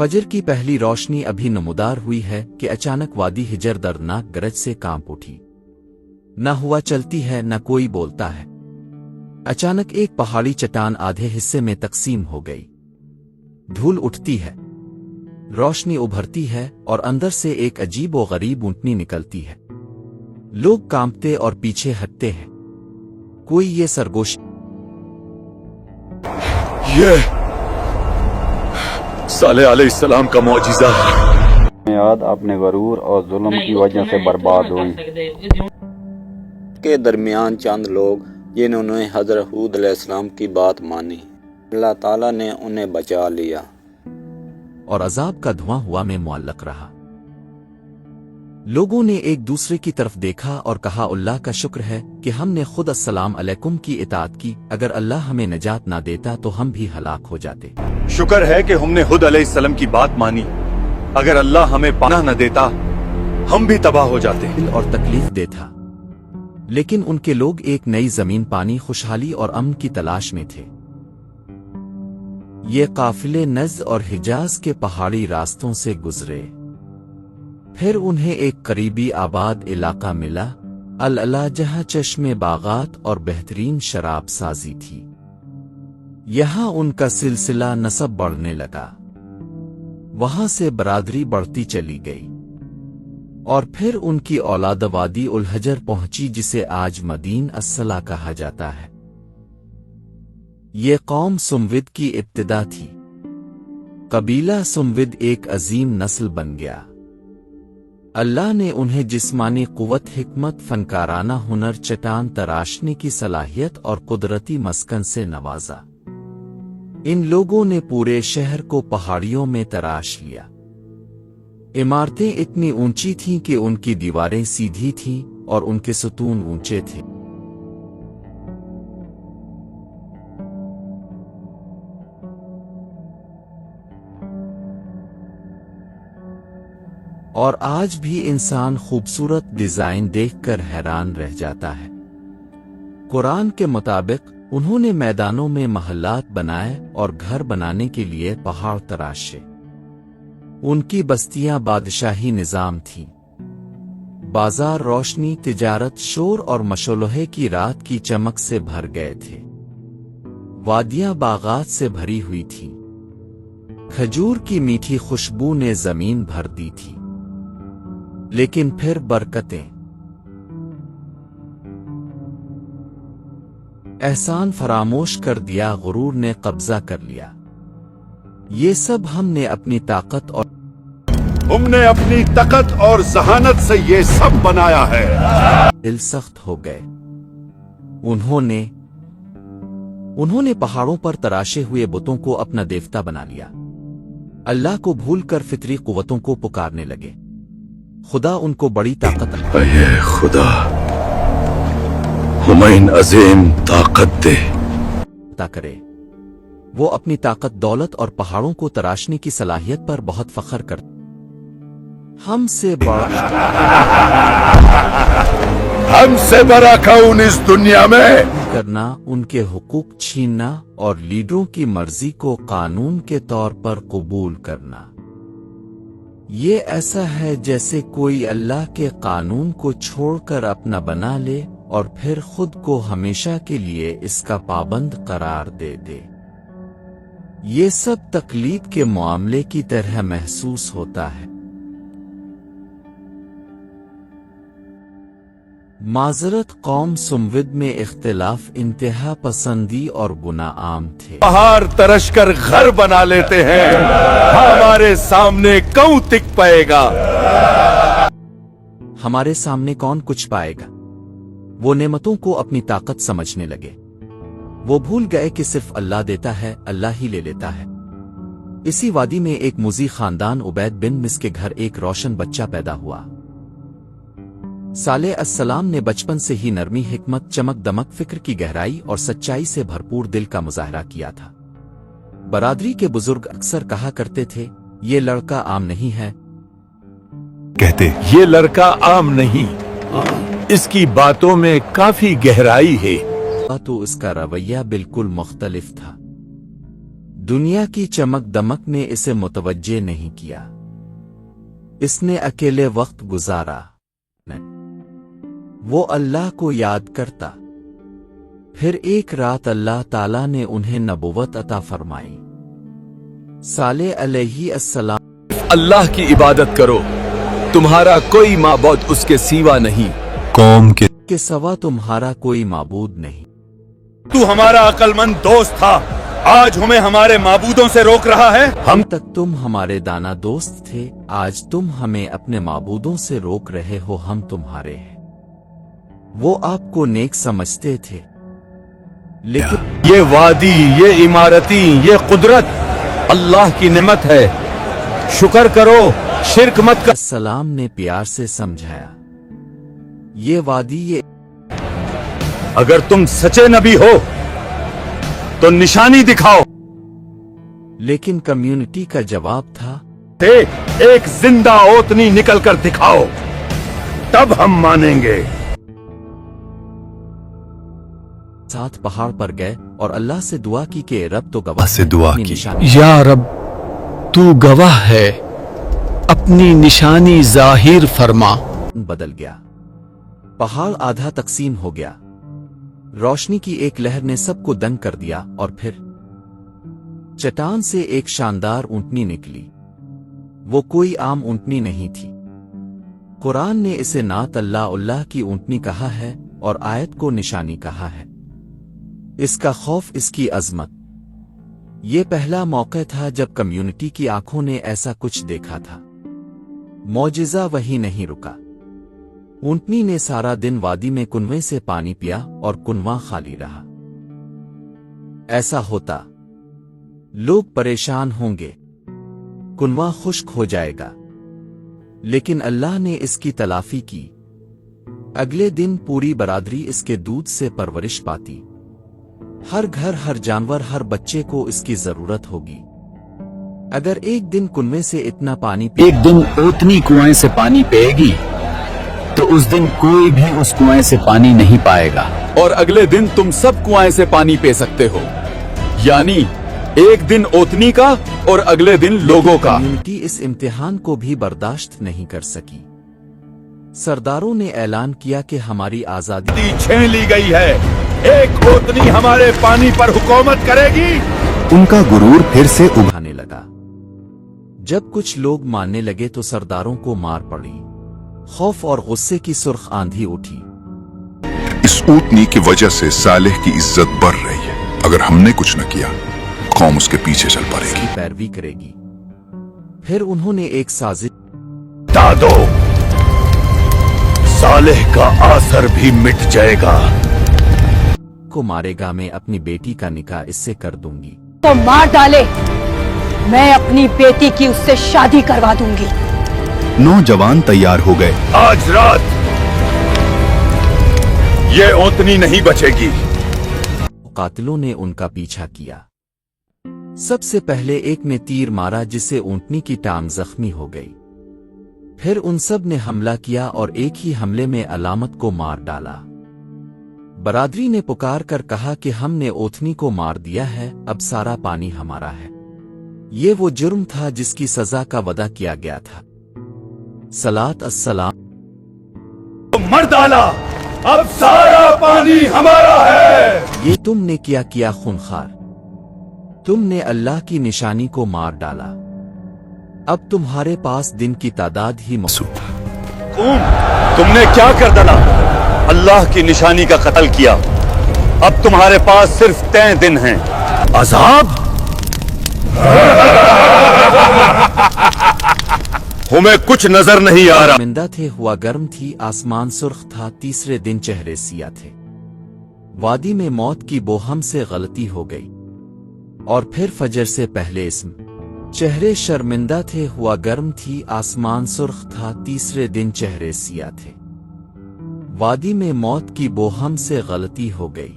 फजर की पहली रोशनी अभी नमूदार हुई है कि अचानक वादी हिजर दर्दनाक गरज से कांप उठी। न हुआ चलती है, न कोई बोलता है। अचानक एक पहाड़ी चट्टान आधे हिस्से में तकसीम हो गई। धूल उठती है, रोशनी उभरती है और अंदर से एक अजीब व गरीब ऊँटनी निकलती है। लोग कांपते और पीछे हटते हैं। कोई ये सरगोश ये साले अलैहिस्सलाम का मौजिज़ा याद अपने गरूर और जुल्म की वजह से बर्बाद हुई। के दरमियान चंद लोग जिन्होंने हज़रत हूद अलैहिस्सलाम की बात मानी, अल्लाह ताला ने उन्हें बचा लिया और अजाब का धुआं हुआ में मुअल्लक रहा। लोगों ने एक दूसरे की तरफ देखा और कहा, अल्लाह का शुक्र है कि हमने खुद अस्सलाम अलैकुम की इताअत की। अगर अल्लाह हमें नजात ना देता तो हम भी हलाक हो जाते। शुक्र है कि हमने हुद अलैहिस्सलाम की बात मानी। अगर अल्लाह हमें पनाह न देता हम भी तबाह हो जाते। और तकलीफ दे था, लेकिन उनके लोग एक नई जमीन, पानी, खुशहाली और अमन की तलाश में थे। ये काफिले नज़्द और हिजाज के पहाड़ी रास्तों से गुजरे। फिर उन्हें एक करीबी आबाद इलाका मिला, अल-अला, जहाँ चश्मे बागात और बेहतरीन शराब साजी थी। यहाँ उनका सिलसिला नसब बढ़ने लगा। वहां से बरादरी बढ़ती चली गई और फिर उनकी औलाद वादी उल हजर पहुंची, जिसे आज मदीन अस्सला कहा जाता है। ये कौम सुमविद की इब्तिदा थी। कबीला सुमविद एक अजीम नस्ल बन गया। अल्लाह ने उन्हें जिस्मानी कुव्वत, हिकमत, फनकाराना हुनर, चट्टान तराशने की सलाहियत और कुदरती मस्कन से नवाजा। इन लोगों ने पूरे शहर को पहाड़ियों में तराश लिया। इमारतें इतनी ऊंची थीं कि उनकी दीवारें सीधी थीं और उनके सुतून ऊंचे थे। और आज भी इंसान खूबसूरत डिजाइन देखकर हैरान रह जाता है। कुरान के मुताबिक उन्होंने मैदानों में महल्लात बनाए और घर बनाने के लिए पहाड़ तराशे। उनकी बस्तियां बादशाही निजाम थीं। बाजार रोशनी, तिजारत, शोर और मशलोहे की रात की चमक से भर गए थे। वादियां बागात से भरी हुई थीं। खजूर की मीठी खुशबू ने जमीन भर दी थी। लेकिन फिर बरकतें, एहसान फरामोश कर दिया, गुरूर ने कब्जा कर लिया। ये सब हमने अपनी ताकत और जहानत से ये सब बनाया है। दिल सख्त हो गए। उन्होंने पहाड़ों पर तराशे हुए बुतों को अपना देवता बना लिया। अल्लाह को भूलकर फितरी कुव्वतों को पुकारने लगे। खुदा उनको बड़ी ताकत ये खुदा हुमैन अजीम ताकत दे अता करे। वो अपनी ताकत, दौलत और पहाड़ों को तराशने की सलाहियत पर बहुत फख्र करते। हमसे बड़ा कौन इस दुनिया में करना, उनके हुकूक छीनना और लीडरों की मर्जी को कानून के तौर पर कबूल करना। ये ऐसा है जैसे कोई अल्लाह के कानून को छोड़कर अपना बना ले और फिर खुद को हमेशा के लिए इसका पाबंद करार दे दे। ये सब तकलीद के मामले की तरह महसूस होता है। माजरत, कौम सुमविद में इख्तिलाफ, इंतहा पसंदी और गुनाह आम थे। पहाड़ तरश कर घर बना लेते हैं, हमारे सामने कौन टिक पाएगा? हमारे सामने कौन कुछ पाएगा? वो नेमतों को अपनी ताकत समझने लगे। वो भूल गए कि सिर्फ अल्लाह देता है, अल्लाह ही ले लेता है। इसी वादी में एक मुजी खानदान उबैद बिन मिस के घर एक रोशन बच्चा पैदा हुआ। साले अस्सलाम ने बचपन से ही नरमी, हिकमत, चमक दमक, फिक्र की गहराई और सच्चाई से भरपूर दिल का मुजाहरा किया था। बरादरी के बुजुर्ग अक्सर कहा करते थे, ये लड़का आम नहीं है। कहते, ये लड़का आम नहीं, इसकी बातों में काफी गहराई है। तो इसका रवैया बिल्कुल मुख्तलिफ था। दुनिया की चमक दमक ने इसे मुतवज्जे नहीं किया। इसने अकेले वक्त गुजारा, वो अल्लाह को याद करता। फिर एक रात अल्लाह ताला ने उन्हें नबुवत अता फरमाई। सालेह अलैहिस्सलाम, अल्लाह की इबादत करो, तुम्हारा कोई माबूद उसके सिवा नहीं, कौम के सवा तुम्हारा कोई माबूद नहीं। तू हमारा अक्लमंद दोस्त था, आज हमें हमारे माबूदों से रोक रहा है। हम तक तुम हमारे दाना दोस्त थे, आज तुम हमें अपने माबूदों से रोक रहे हो। हम तुम्हारे हैं। वो आपको नेक समझते थे, लेकिन ये वादी, ये इमारती, ये कुदरत अल्लाह की नेमत है, शुक्र करो, शिरक मत कर। सलाम ने प्यार से समझाया, ये वादी, ये अगर तुम सच्चे नबी हो तो निशानी दिखाओ। लेकिन कम्युनिटी का जवाब था, एक जिंदा ओतनी निकल कर दिखाओ, तब हम मानेंगे। साथ पहाड़ पर गए और अल्लाह से दुआ की कि रब तो गवाह से दुआ अपनी की, निशानी या रब तू गवाह है, अपनी निशानी जाहिर फरमा। बदल गया। पहाड़ आधा तकसीम हो गया। रोशनी की एक लहर ने सबको दंग कर दिया और फिर चट्टान से एक शानदार ऊंटनी निकली। वो कोई आम ऊंटनी नहीं थी। कुरान ने इसे नात अल्लाह की ऊंटनी कहा है और आयत को निशानी कहा है। इसका खौफ, इसकी अजमत। ये पहला मौका था जब कम्युनिटी की आंखों ने ऐसा कुछ देखा था। मौजिज़ा वही नहीं रुका। ऊंटनी ने सारा दिन वादी में कुनवे से पानी पिया और कुनवा खाली रहा। ऐसा होता, लोग परेशान होंगे, कुनवा खुश्क हो जाएगा, लेकिन अल्लाह ने इसकी तलाफी की। अगले दिन पूरी बरादरी इसके दूध से परवरिश पाती। हर घर, हर जानवर, हर बच्चे को इसकी जरूरत होगी। अगर एक दिन कुनवे से इतना पानी एक दिन ओतनी कुएं से पानी पिएगी तो उस दिन कोई भी उस कुएं से पानी नहीं पाएगा, और अगले दिन तुम सब कुएं से पानी पी सकते हो। यानी एक दिन ओतनी का और अगले दिन लोगों का। कम्युनिटी इस इम्तिहान को भी बर्दाश्त नहीं कर सकी। सरदारों ने ऐलान किया कि हमारी आजादी छीन ली गई है, एक ओतनी हमारे पानी पर हुकूमत करेगी। उनका गुरूर फिर से उभारने लगा। जब कुछ लोग मानने लगे तो सरदारों को मार पड़ी। खौफ और गुस्से की सुर्ख आंधी उठी। इस ऊंटनी की वजह से सालेह की इज्जत बढ़ रही है। अगर हमने कुछ न किया, कौम उसके पीछे चल पड़ेगी, पैरवी करेगी। फिर उन्होंने एक साजिश दादो, सालेह का आसर भी मिट जाएगा। को मारेगा, मैं अपनी बेटी का निकाह इससे कर दूंगी। तो मार डाले, मैं अपनी बेटी की उससे शादी करवा दूंगी। नौजवान तैयार हो गए। आज रात ये ओतनी नहीं बचेगी। कातिलों ने उनका पीछा किया। सबसे पहले एक ने तीर मारा जिससे ऊंटनी की टांग जख्मी हो गई। फिर उन सब ने हमला किया और एक ही हमले में अलामत को मार डाला। बरादरी ने पुकार कर कहा कि हमने ओथनी को मार दिया है, अब सारा पानी हमारा है। ये वो जुर्म था जिसकी सजा का वादा किया गया था। सलात अस्सलाम। मर डाला, अब सारा पानी हमारा है। ये तुमने किया खूनखार। तुमने अल्लाह की निशानी को मार डाला। अब तुम्हारे पास दिन की तादाद ही मौजूद। तुमने क्या कर डाला? अल्लाह की निशानी का कत्ल किया। अब तुम्हारे पास सिर्फ 3 दिन हैं। अज़ाब हमें कुछ नजर नहीं आ रहा। मिंदा थे, हुआ गर्म थी, आसमान सुर्ख था, तीसरे दिन चेहरे सिया थे। वादी में मौत की बोहम से गलती हो गई और फिर फजर से पहले इस्म। चेहरे शर्मिंदा थे, हुआ गर्म थी, आसमान सुर्ख था, तीसरे दिन चेहरे सिया थे। वादी में मौत की बोहम से गलती हो गई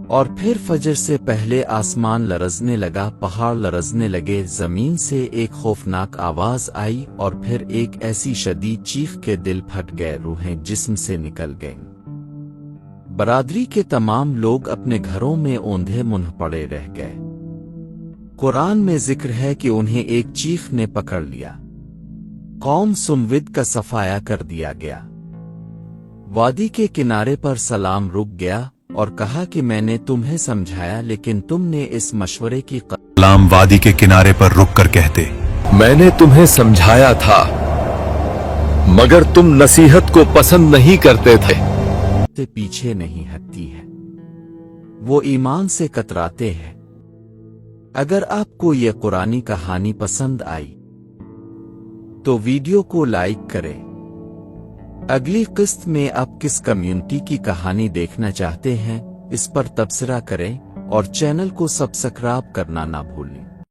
और फिर फजर से पहले आसमान लरजने लगा, पहाड़ लरजने लगे, जमीन से एक खौफनाक आवाज आई और फिर एक ऐसी शदीद चीख के दिल फट गए, रूहें जिस्म से निकल गईं। बरादरी के तमाम लोग अपने घरों में औंधे मुंह पड़े रह गए। कुरान में जिक्र है कि उन्हें एक चीख ने पकड़ लिया। कौम सुमविद का सफाया कर दिया गया। वादी के किनारे पर सलाम रुक गया और कहा कि मैंने तुम्हें समझाया, लेकिन तुमने इस मशवरे की सलाम वादी के किनारे पर रुक कर कहते, मैंने तुम्हें समझाया था मगर तुम नसीहत को पसंद नहीं करते थे। से पीछे नहीं हटती है, वो ईमान से कतराते हैं। अगर आपको ये कुरानी कहानी पसंद आई तो वीडियो को लाइक करें। अगली किस्त में आप किस कम्युनिटी की कहानी देखना चाहते हैं इस पर तबसरा करें और चैनल को सब्सक्राइब करना ना भूलें।